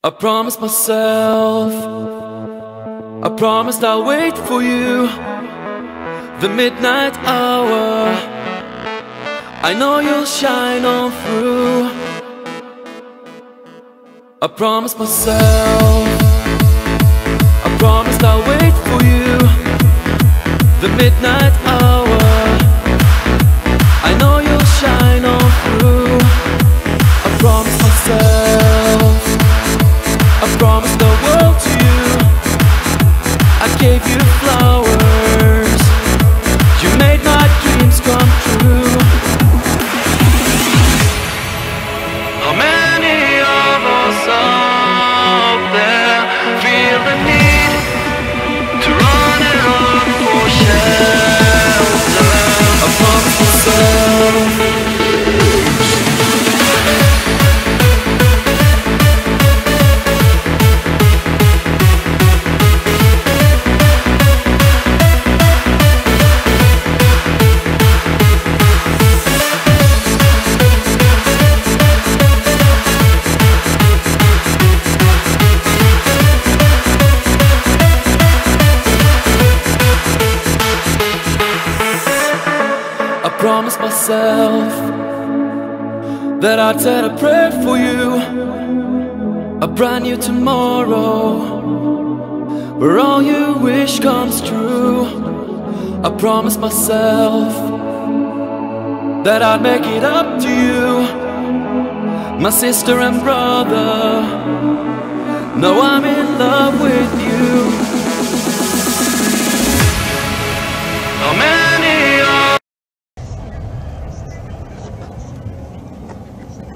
I promised myself, I promised I'll wait for you, the midnight hour. I know you'll shine on through. I promised myself, I promised I'll wait for you, the midnight hour. I know you'll shine on through. I promised myself, I promised the world to you. I gave you flowers, you made my dreams come true. How many of us out there feel the need to run and run for shelter? I promised myself, promised myself that I'd said a prayer for you, a brand new tomorrow where all you wish comes true. I promised myself that I'd make it up to you, my sister and brother. Now I'm in love with you. How many are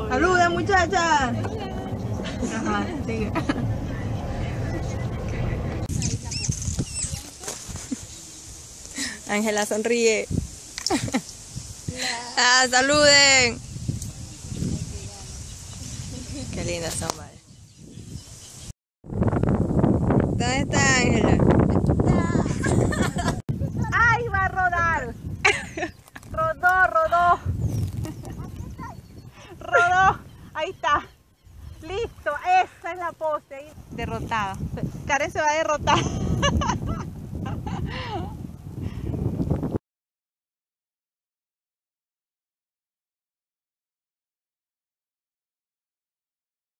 ¡Saluden, muchachas! Ajá, sigue. Ángela sonríe. ¡Ah, saluden! Qué lindas son, vale. ¿Dónde está Ángela? ¡Ay, va a rodar! Rodó. Rodó, ahí está, listo, esa es la pose, derrotada. Karen se va a derrotar.